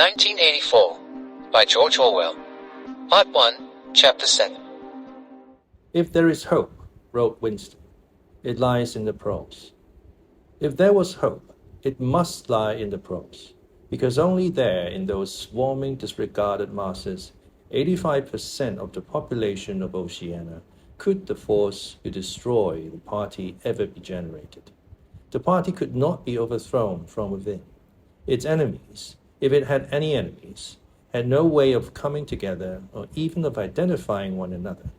1984 by George Orwell. Part 1, Chapter 7. If there is hope, wrote Winston, it lies in the prose. If there was hope, it must lie in the prose, because only there, in those swarming, disregarded masses, 85% of the population of Oceania, could the force to destroy the party ever be generated. The party could not be overthrown from within. Its enemies, if it had any enemies, had no way of coming together or even of identifying one another.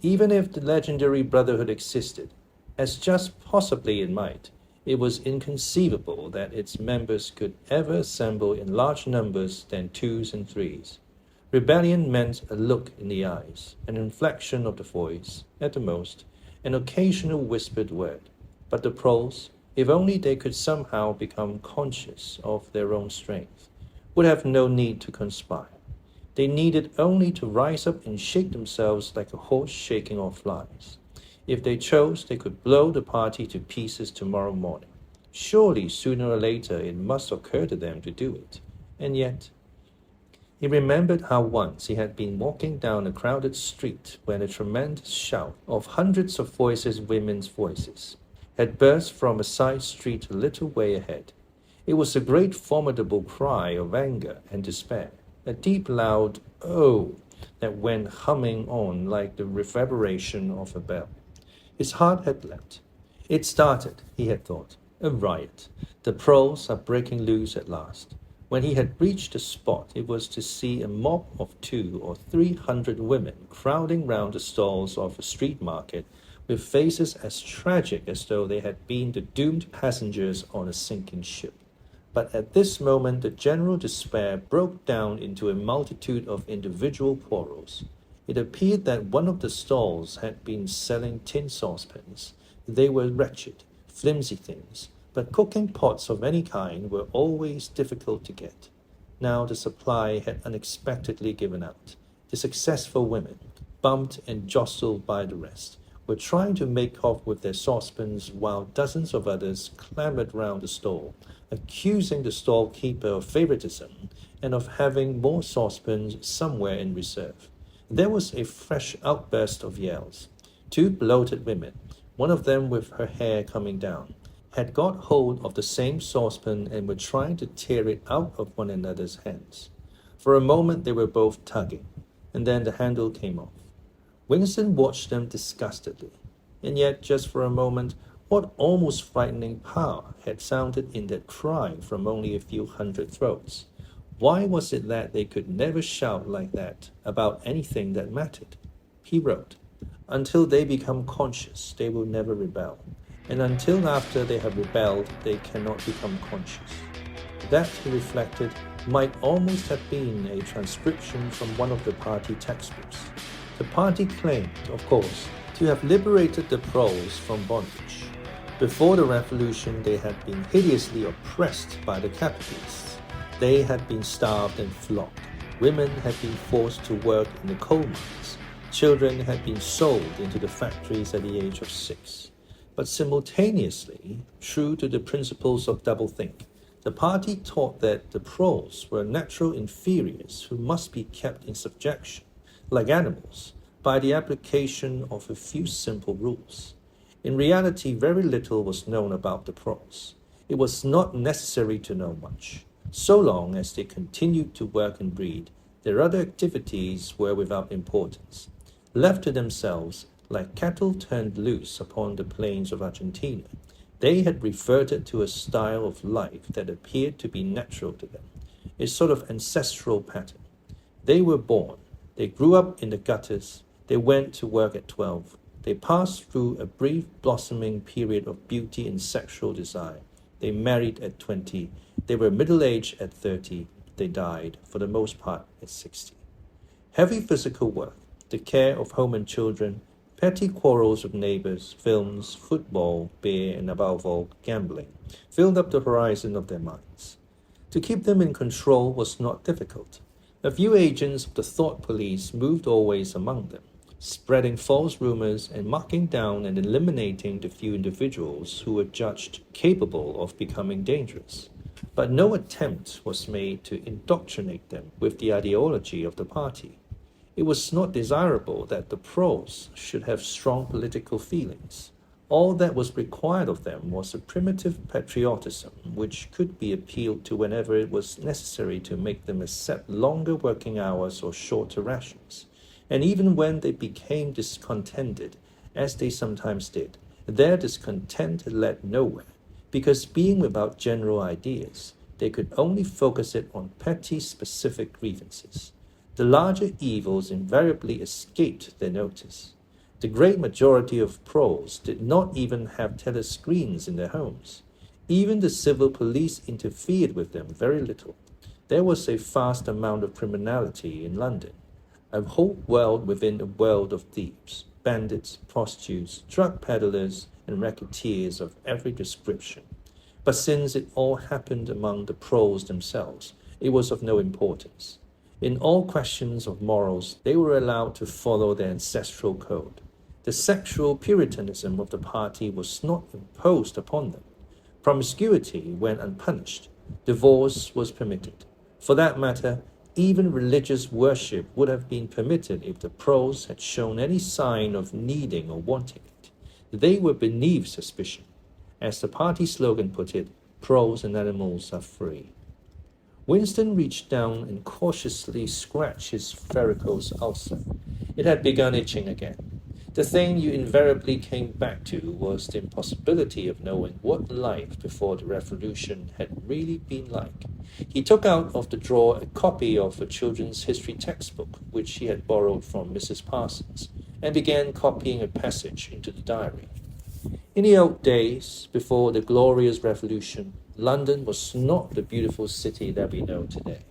Even if the legendary brotherhood existed, as just possibly it might, it was inconceivable that its members could ever assemble in large numbers than twos and threes. Rebellion meant a look in the eyes, an inflection of the voice, at the most, an occasional whispered word. But the proles, if only they could somehow become conscious of their own strength, would have no need to conspire. They needed only to rise up and shake themselves like a horse shaking off flies. If they chose, they could blow the party to pieces tomorrow morning. Surely, sooner or later, it must occur to them to do it. And yet, he remembered how once he had been walking down a crowded street when a tremendous shout of hundreds of voices, women's voices, had burst from a side street a little way ahead. It was a great formidable cry of anger and despair, a deep loud "oh" that went humming on like the reverberation of a bell. His heart had leapt. It started, he had thought, a riot. The proles are breaking loose at last. When he had reached the spot, it was to see a mob of 200 or 300 women crowding round the stalls of a street market with faces as tragic as though they had been the doomed passengers on a sinking ship. But at this moment the general despair broke down into a multitude of individual quarrels. It appeared that one of the stalls had been selling tin saucepans. They were wretched, flimsy things, but cooking pots of any kind were always difficult to get. Now the supply had unexpectedly given out. The successful women, bumped and jostled by the rest, were trying to make off with their saucepans while dozens of others clamoured round the stall, accusing the stall keeper of favoritism and of having more saucepans somewhere in reserve. There was a fresh outburst of yells. 2 bloated women, one of them with her hair coming down, had got hold of the same saucepan and were trying to tear it out of one another's hands. For a moment they were both tugging, and then the handle came off. Winston watched them disgustedly, and yet just for a moment what almost frightening power had sounded in that cry from only a few hundred throats. Why was it that they could never shout like that about anything that mattered? He wrote, until they become conscious, they will never rebel, and until after they have rebelled, they cannot become conscious. That, he reflected, might almost have been a transcription from one of the party textbooks. The party claimed, of course, to have liberated the proles from bondage. Before the revolution, they had been hideously oppressed by the capitalists. They had been starved and flogged. Women had been forced to work in the coal mines. Children had been sold into the factories at the age of 6. But simultaneously, true to the principles of doublethink, the party taught that the proles were natural inferiors who must be kept in subjection, like animals, by the application of a few simple rules. In reality, very little was known about the proles. It was not necessary to know much. So long as they continued to work and breed, their other activities were without importance. Left to themselves, like cattle turned loose upon the plains of Argentina, they had reverted to a style of life that appeared to be natural to them, a sort of ancestral pattern. They were born. They grew up in the gutters. They went to work at 12. They passed through a brief blossoming period of beauty and sexual desire. They married at 20. They were middle-aged at 30. They died, for the most part, at 60. Heavy physical work, the care of home and children, petty quarrels with neighbors, films, football, beer, and above all, gambling, filled up the horizon of their minds. To keep them in control was not difficult. A few agents of the thought police moved always among them, spreading false rumors and marking down and eliminating the few individuals who were judged capable of becoming dangerous. but no attempt was made to indoctrinate them with the ideology of the party. It was not desirable that the pros should have strong political feelings. All that was required of them was a primitive patriotism which could be appealed to whenever it was necessary to make them accept longer working hours or shorter rations. And even when they became discontented, as they sometimes did, their discontent led nowhere, because being without general ideas, they could only focus it on petty specific grievances. The larger evils invariably escaped their notice. The great majority of pros did not even have telescreens in their homes. Even the civil police interfered with them very little. There was a vast amount of criminality in London, a whole world within a world of thieves, bandits, prostitutes, drug peddlers, and racketeers of every description. But since it all happened among the pros themselves, it was of no importance. In all questions of morals, they were allowed to follow their ancestral code. The sexual puritanism of the party was not imposed upon them. Promiscuity went unpunished. Divorce was permitted. For that matter, even religious worship would have been permitted if the pros had shown any sign of needing or wanting it. They were beneath suspicion. As the party slogan put it, pros and animals are free. Winston reached down and cautiously scratched his varicose ulcer. It had begun itching again. The thing you invariably came back to was the impossibility of knowing what life before the revolution had really been like. He took out of the drawer a copy of a children's history textbook, which he had borrowed from Mrs. Parsons, and began copying a passage into the diary. In the old days, before the glorious revolution, London was not the beautiful city that we know today.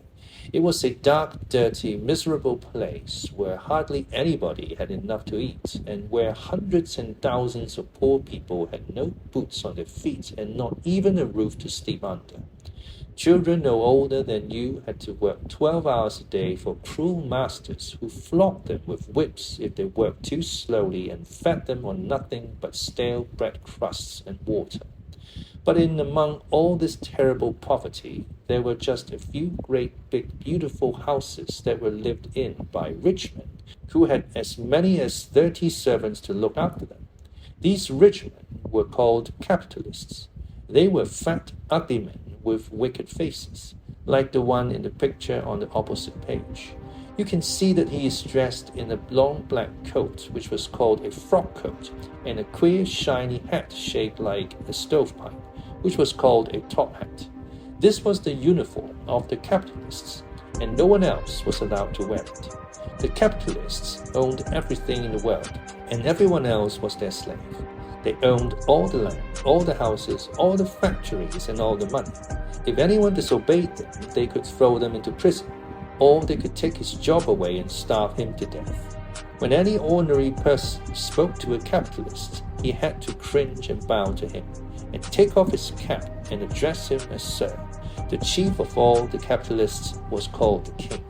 It was a dark, dirty, miserable place where hardly anybody had enough to eat, and where hundreds and thousands of poor people had no boots on their feet and not even a roof to sleep under. Children no older than you had to work 12 hours a day for cruel masters who flogged them with whips if they worked too slowly and fed them on nothing but stale bread crusts and water. But in among all this terrible poverty, there were just a few great big beautiful houses that were lived in by rich men who had as many as 30 servants to look after them. These rich men were called capitalists. They were fat, ugly men with wicked faces, like the one in the picture on the opposite page. You can see that he is dressed in a long black coat, which was called a frock coat, and a queer shiny hat shaped like a stovepipe, which was called a top hat. This was the uniform of the capitalists, and no one else was allowed to wear it. The capitalists owned everything in the world, and everyone else was their slave. They owned all the land, all the houses, all the factories, and all the money. If anyone disobeyed them, they could throw them into prison, or they could take his job away and starve him to death. When any ordinary person spoke to a capitalist, he had to cringe and bow to him, and take off his cap and address him as Sir. The chief of all the capitalists was called the king.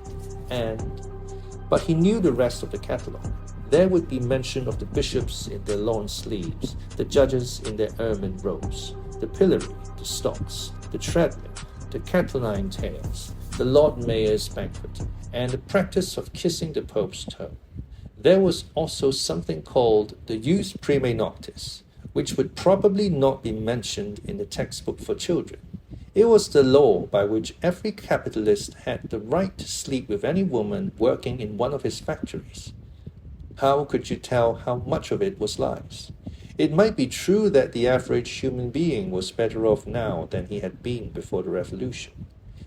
But he knew the rest of the catalogue. There would be mention of the bishops in their lawn sleeves, the judges in their ermine robes, the pillory, the stocks, the treadmill, the Catiline tales, the Lord Mayor's banquet, and the practice of kissing the Pope's toe. There was also something called the Jus Primae Noctis, which would probably not be mentioned in the textbook for children. It was the law by which every capitalist had the right to sleep with any woman working in one of his factories. How could you tell how much of it was lies? It might be true that the average human being was better off now than he had been before the revolution.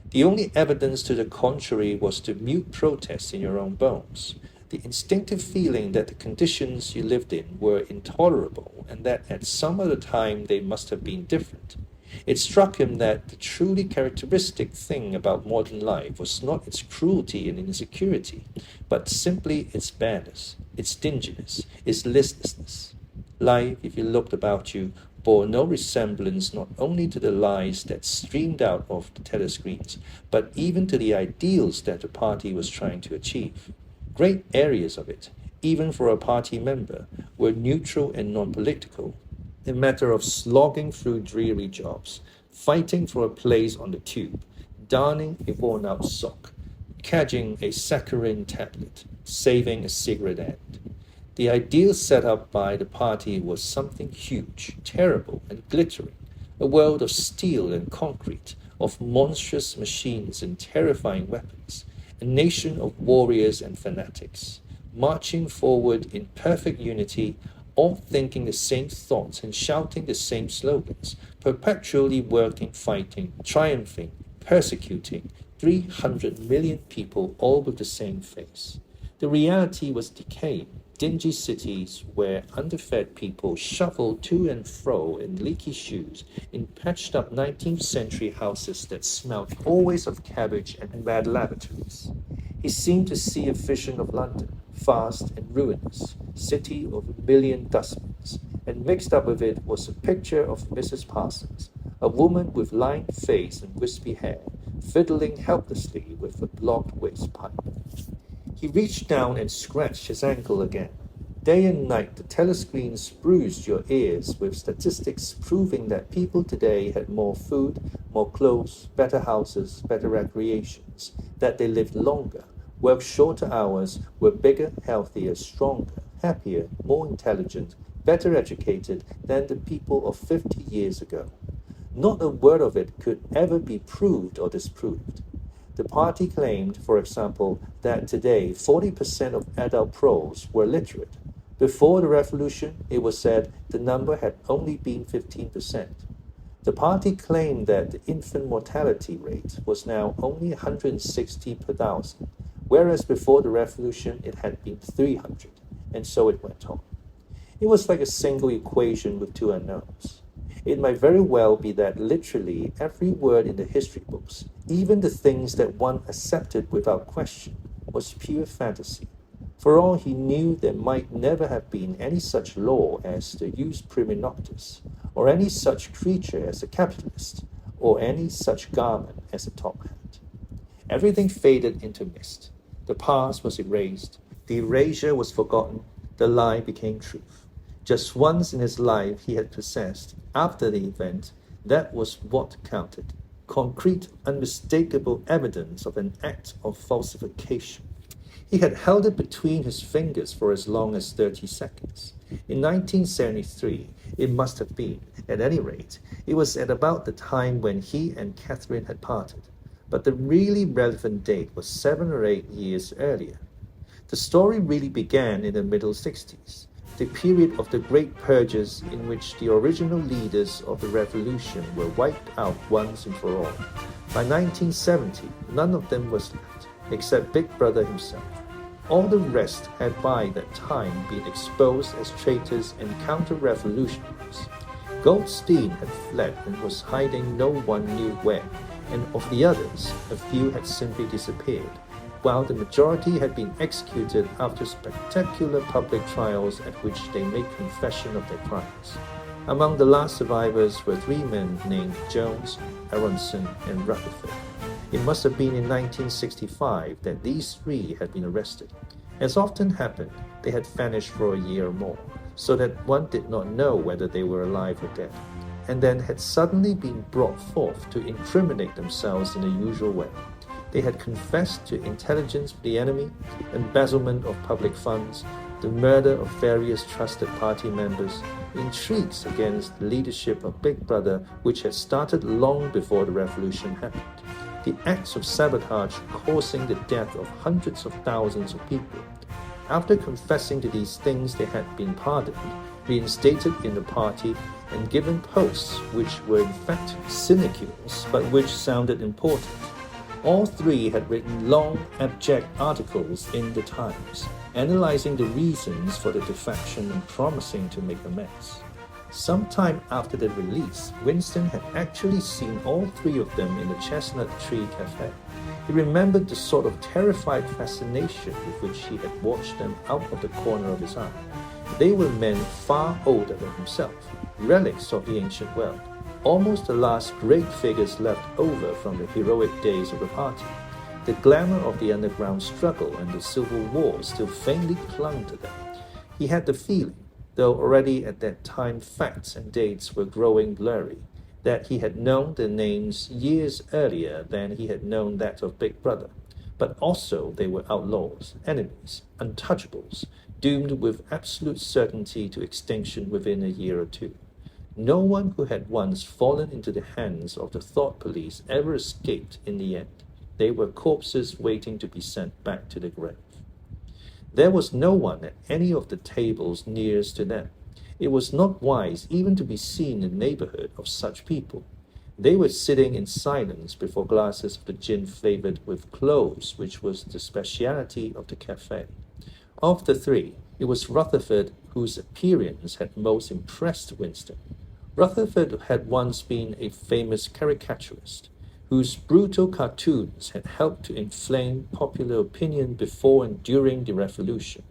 The only evidence to the contrary was the mute protest in your own bones, the instinctive feeling that the conditions you lived in were intolerable and that at some other time they must have been different. It struck him that the truly characteristic thing about modern life was not its cruelty and insecurity, but simply its bareness, its dinginess, its listlessness. Life, if you looked about you, bore no resemblance not only to the lies that streamed out of the telescreens, but even to the ideals that the party was trying to achieve. Great areas of it, even for a party member, were neutral and non-political. a matter of slogging through dreary jobs, fighting for a place on the tube, darning a worn-out sock, cadging a saccharine tablet, saving a cigarette end. The ideal set up by the party was something huge, terrible, and glittering, a world of steel and concrete, of monstrous machines and terrifying weapons, a nation of warriors and fanatics, marching forward in perfect unity, all thinking the same thoughts and shouting the same slogans, perpetually working, fighting, triumphing, persecuting, 300 million people all with the same face. The reality was decaying, dingy cities where underfed people shuffled to and fro in leaky shoes, in patched-up 19th century houses that smelled always of cabbage and bad lavatories. He seemed to see a vision of London, vast and ruinous, city of a million dustbins, and mixed up with it was a picture of Mrs. Parsons, a woman with lined face and wispy hair, fiddling helplessly with a blocked waste pipe. He reached down and scratched his ankle again. Day and night the telescreens bruised your ears with statistics proving that people today had more food, more clothes, better houses, better recreations, that they lived longer, worked shorter hours, were bigger, healthier, stronger, happier, more intelligent, better educated than the people of 50 years ago. Not a word of it could ever be proved or disproved. The party claimed, for example, that today 40% of adult pros were literate. Before the revolution, it was said the number had only been 15%. The party claimed that the infant mortality rate was now only 160 per thousand, whereas before the revolution it had been 300, and so it went on. It was like a single equation with two unknowns. It might very well be that literally every word in the history books, even the things that one accepted without question, was pure fantasy. For all he knew, there might never have been any such law as the jus prima noctis, or any such creature as a capitalist, or any such garment as a top hat. Everything faded into mist. The past was erased. The erasure was forgotten. The lie became truth. Just once in his life he had possessed, after the event, that was what counted. Concrete, unmistakable evidence of an act of falsification. He had held it between his fingers for as long as 30 seconds. In 1973, it must have been, at any rate, it was at about the time when he and Katherine had parted. But the really relevant date was 7 or 8 years earlier. The story really began in the middle 60s. The period of the great purges in which the original leaders of the revolution were wiped out once and for all. By 1970, none of them was left, except Big Brother himself. All the rest had by that time been exposed as traitors and counter-revolutionaries. Goldstein had fled and was hiding no one knew where, and of the others, a few had simply disappeared, while the majority had been executed after spectacular public trials at which they made confession of their crimes. Among the last survivors were 3 men named Jones, Aronson, and Rutherford. It must have been in 1965 that these 3 had been arrested. As often happened, they had vanished for a year or more, so that one did not know whether they were alive or dead, and then had suddenly been brought forth to incriminate themselves in the usual way. They had confessed to intelligence with the enemy, embezzlement of public funds, the murder of various trusted party members, intrigues against the leadership of Big Brother, which had started long before the revolution happened, the acts of sabotage causing the death of hundreds of thousands of people. After confessing to these things, they had been pardoned, reinstated in the party, and given posts which were in fact sinecures, but which sounded important. All 3 had written long, abject articles in the Times, analyzing the reasons for the defection and promising to make amends. Sometime after their release, Winston had actually seen all 3 of them in the Chestnut Tree Cafe. He remembered the sort of terrified fascination with which he had watched them out of the corner of his eye. They were men far older than himself, relics of the ancient world, almost the last great figures left over from the heroic days of the party. The glamour of the underground struggle and the Civil War still faintly clung to them. He had the feeling, though already at that time facts and dates were growing blurry, that he had known their names years earlier than he had known that of Big Brother, but also they were outlaws, enemies, untouchables, doomed with absolute certainty to extinction within a year or two. No one who had once fallen into the hands of the thought police ever escaped in the end. They were corpses waiting to be sent back to the grave. There was no one at any of the tables nearest to them. It was not wise even to be seen in the neighborhood of such people. They were sitting in silence before glasses of the gin flavored with cloves, which was the speciality of the cafe. Of the three, it was Rutherford whose appearance had most impressed Winston. Rutherford had once been a famous caricaturist, whose brutal cartoons had helped to inflame popular opinion before and during the Revolution.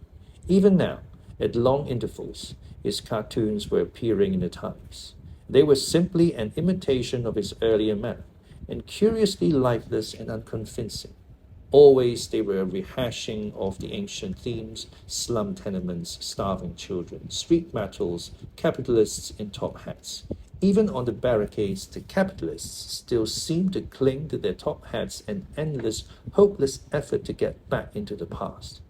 Even now, at long intervals, his cartoons were appearing in the Times. They were simply an imitation of his earlier manner, and curiously lifeless and unconvincing. Always they were a rehashing of the ancient themes: slum tenements, starving children, street battles, capitalists in top hats. Even on the barricades, the capitalists still seemed to cling to their top hats, an endless, hopeless effort to get back into the past.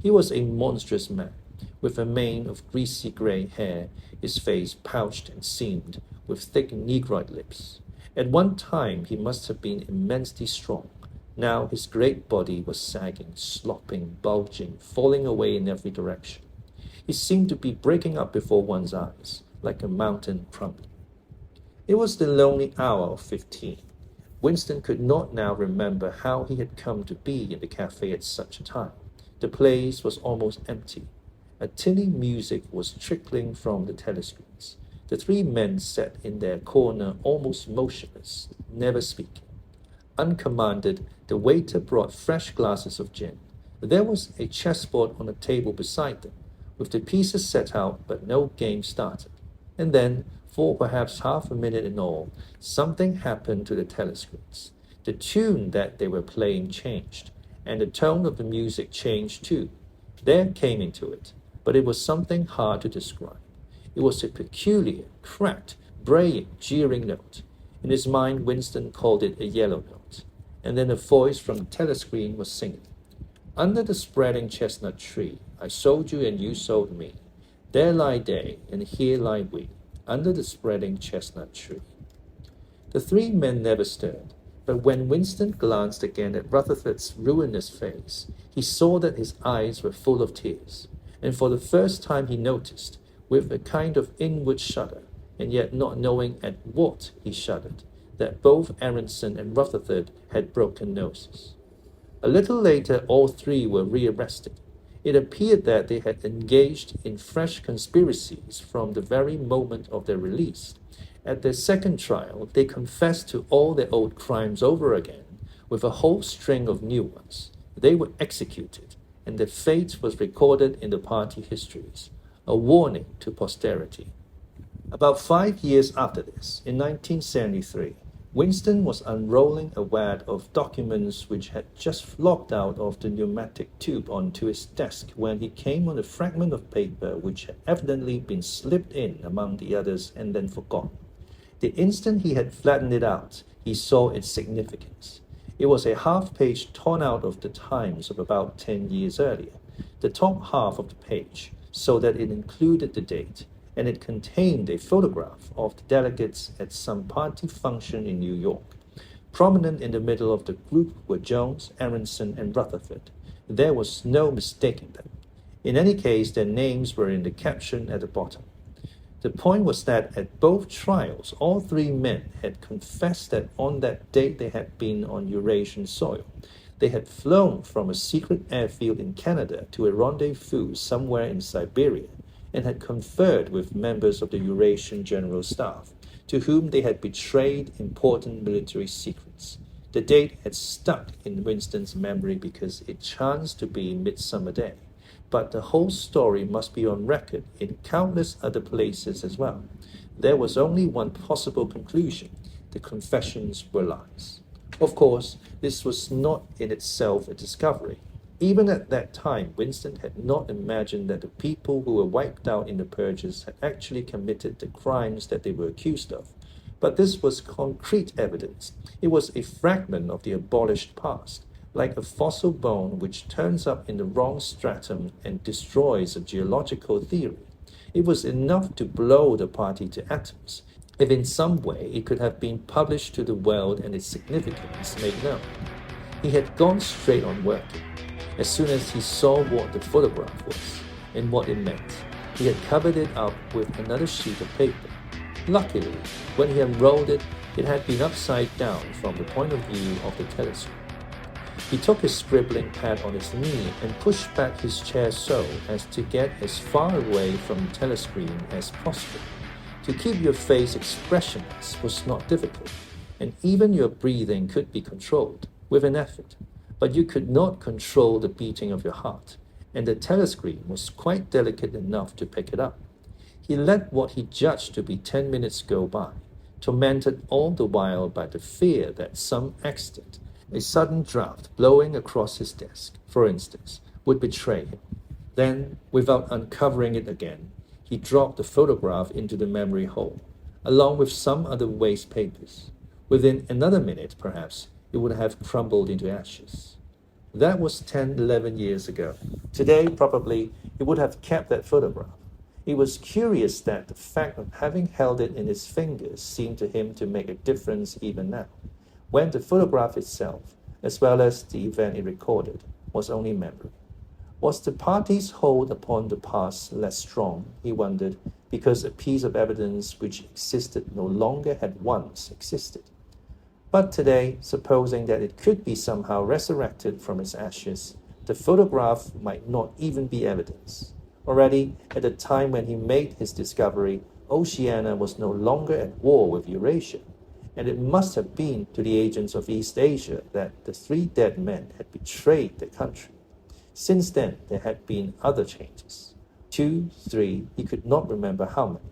He was a monstrous man, with a mane of greasy grey hair, his face pouched and seamed, with thick negroid lips. At one time he must have been immensely strong. Now his great body was sagging, slopping, bulging, falling away in every direction. He seemed to be breaking up before one's eyes, like a mountain crumbling. It was the lonely hour of 15. Winston could not now remember how he had come to be in the cafe at such a time. The place was almost empty. A tinny music was trickling from the telescreens. The three men sat in their corner almost motionless, never speaking. Uncommanded, the waiter brought fresh glasses of gin. There was a chessboard on a table beside them, with the pieces set out, but no game started. And then, for perhaps half a minute in all, something happened to the telescreens. The tune that they were playing changed, and the tone of the music changed too. There came into it, but it was something hard to describe. It was a peculiar, cracked, braying, jeering note. In his mind, Winston called it a yellow note. And then a voice from the telescreen was singing, "Under the spreading chestnut tree, I sold you and you sold me. There lie they, and here lie we, under the spreading chestnut tree." The three men never stirred, but when Winston glanced again at Rutherford's ruinous face, he saw that his eyes were full of tears, and for the first time he noticed, with a kind of inward shudder, and yet not knowing at what he shuddered, that both Aronson and Rutherford had broken noses. A little later, all three were rearrested. It appeared that they had engaged in fresh conspiracies from the very moment of their release. At their second trial, they confessed to all their old crimes over again, with a whole string of new ones. They were executed, and their fate was recorded in the party histories, a warning to posterity. About 5 years after this, in 1973, Winston was unrolling a wad of documents which had just flopped out of the pneumatic tube onto his desk when he came on a fragment of paper which had evidently been slipped in among the others and then forgotten. The instant he had flattened it out, he saw its significance. It was a half-page torn out of the Times of about 10 years earlier, the top half of the page, so that it included the date, and it contained a photograph of the delegates at some party function in New York. Prominent in the middle of the group were Jones, Aronson, and Rutherford. There was no mistaking them. In any case, their names were in the caption at the bottom. The point was that at both trials, all three men had confessed that on that date they had been on Eurasian soil. They had flown from a secret airfield in Canada to a rendezvous somewhere in Siberia, and had conferred with members of the Eurasian General Staff, to whom they had betrayed important military secrets. The date had stuck in Winston's memory because it chanced to be Midsummer Day, but the whole story must be on record in countless other places as well. There was only one possible conclusion: the confessions were lies. Of course, this was not in itself a discovery. Even at that time, Winston had not imagined that the people who were wiped out in the purges had actually committed the crimes that they were accused of. But this was concrete evidence. It was a fragment of the abolished past, like a fossil bone which turns up in the wrong stratum and destroys a geological theory. It was enough to blow the party to atoms, if in some way it could have been published to the world and its significance made known. He had gone straight on working. As soon as he saw what the photograph was and what it meant, he had covered it up with another sheet of paper. Luckily, when he unrolled it, it had been upside down from the point of view of the telescope. He took his scribbling pad on his knee and pushed back his chair so as to get as far away from the telescreen as possible. To keep your face expressionless was not difficult, and even your breathing could be controlled with an effort. But you could not control the beating of your heart, and the telescreen was quite delicate enough to pick it up. He let what he judged to be 10 minutes go by, tormented all the while by the fear that some accident, a sudden draft blowing across his desk, for instance, would betray him. Then, without uncovering it again, he dropped the photograph into the memory hole, along with some other waste papers. Within another minute, perhaps, it would have crumbled into ashes. That was 10, 11 years ago. Today, probably, he would have kept that photograph. It was curious that the fact of having held it in his fingers seemed to him to make a difference even now, when the photograph itself, as well as the event it recorded, was only memory. Was the party's hold upon the past less strong, he wondered, because a piece of evidence which existed no longer had once existed? But today, supposing that it could be somehow resurrected from its ashes, the photograph might not even be evidence. Already, at the time when he made his discovery, Oceania was no longer at war with Eurasia, and it must have been to the agents of East Asia that the three dead men had betrayed the country. Since then, there had been other changes. 2, 3, he could not remember how many.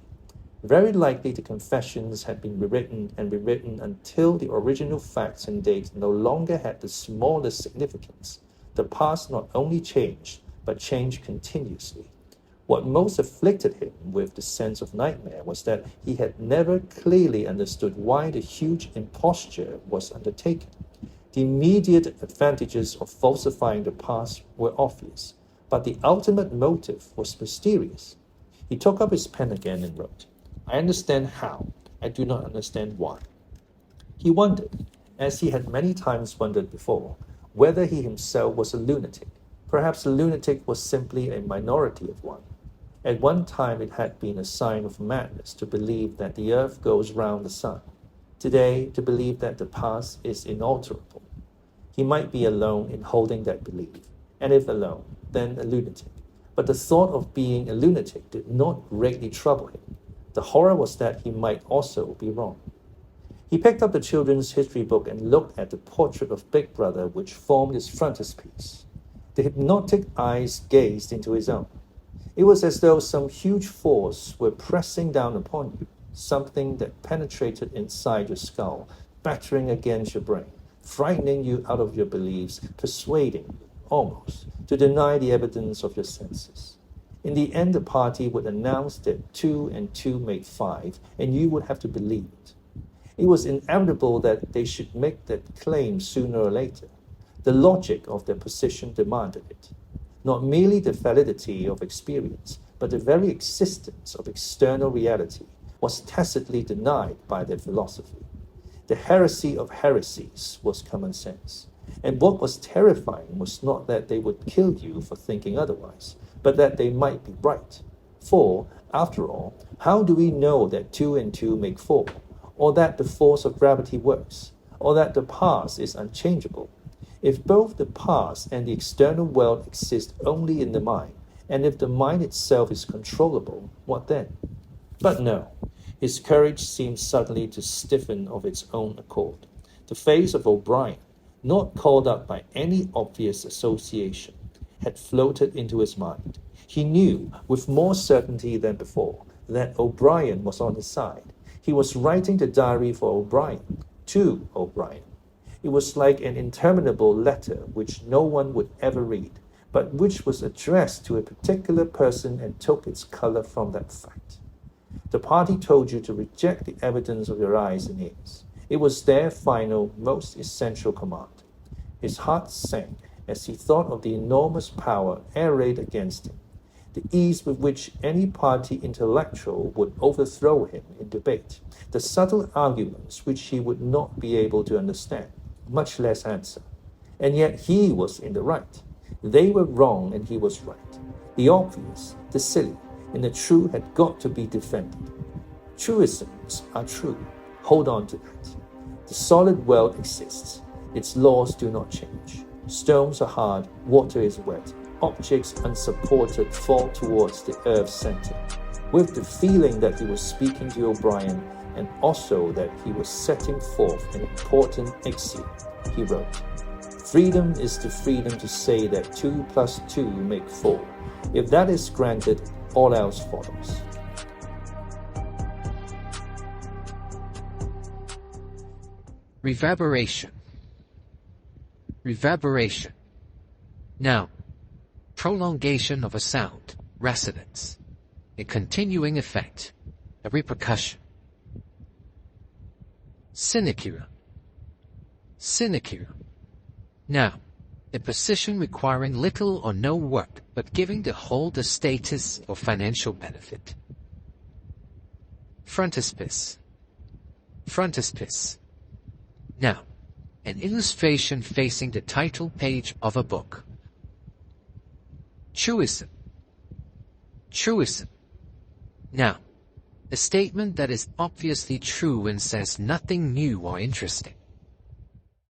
Very likely the confessions had been rewritten and rewritten until the original facts and dates no longer had the smallest significance. The past not only changed, but changed continuously. What most afflicted him with the sense of nightmare was that he had never clearly understood why the huge imposture was undertaken. The immediate advantages of falsifying the past were obvious, but the ultimate motive was mysterious. He took up his pen again and wrote, "I understand how. I do not understand why." He wondered, as he had many times wondered before, whether he himself was a lunatic. Perhaps a lunatic was simply a minority of one. At one time it had been a sign of madness to believe that the earth goes round the sun. Today, to believe that the past is inalterable. He might be alone in holding that belief, and if alone, then a lunatic. But the thought of being a lunatic did not greatly trouble him. The horror was that he might also be wrong. He picked up the children's history book and looked at the portrait of Big Brother which formed his frontispiece. The hypnotic eyes gazed into his own. It was as though some huge force were pressing down upon you, something that penetrated inside your skull, battering against your brain, frightening you out of your beliefs, persuading you, almost, to deny the evidence of your senses. In the end, the party would announce that 2 and 2 made 5, and you would have to believe it. It was inevitable that they should make that claim sooner or later. The logic of their position demanded it. Not merely the validity of experience, but the very existence of external reality was tacitly denied by their philosophy. The heresy of heresies was common sense. And what was terrifying was not that they would kill you for thinking otherwise, but that they might be right. For, after all, how do we know that 2 and 2 make 4, or that the force of gravity works, or that the past is unchangeable? If both the past and the external world exist only in the mind, and if the mind itself is controllable, what then? But no, his courage seemed suddenly to stiffen of its own accord. The face of O'Brien, not called up by any obvious association, had floated into his mind. He knew, with more certainty than before, that O'Brien was on his side. He was writing the diary for O'Brien, to O'Brien. It was like an interminable letter which no one would ever read, but which was addressed to a particular person and took its color from that fact. The party told you to reject the evidence of your eyes and ears. It was their final, most essential command. His heart sank as he thought of the enormous power arrayed against him, the ease with which any party intellectual would overthrow him in debate, the subtle arguments which he would not be able to understand, much less answer. And yet he was in the right. They were wrong and he was right. The obvious, the silly, and the true had got to be defended. Truisms are true. Hold on to that. The solid world exists. Its laws do not change. Stones are hard, water is wet. Objects unsupported fall towards the earth's center. With the feeling that he was speaking to O'Brien and also that he was setting forth an important axiom, he wrote, "Freedom is the freedom to say that 2 + 2 make 4. If that is granted, all else follows." Reverberation. Reverberation. Noun. Prolongation of a sound, resonance. A continuing effect, a repercussion. Sinecure. Sinecure. Noun. A position requiring little or no work but giving the whole the status or financial benefit. Frontispiece. Frontispiece. Noun. An illustration facing the title page of a book. Truism. Truism. Noun. A statement that is obviously true and says nothing new or interesting.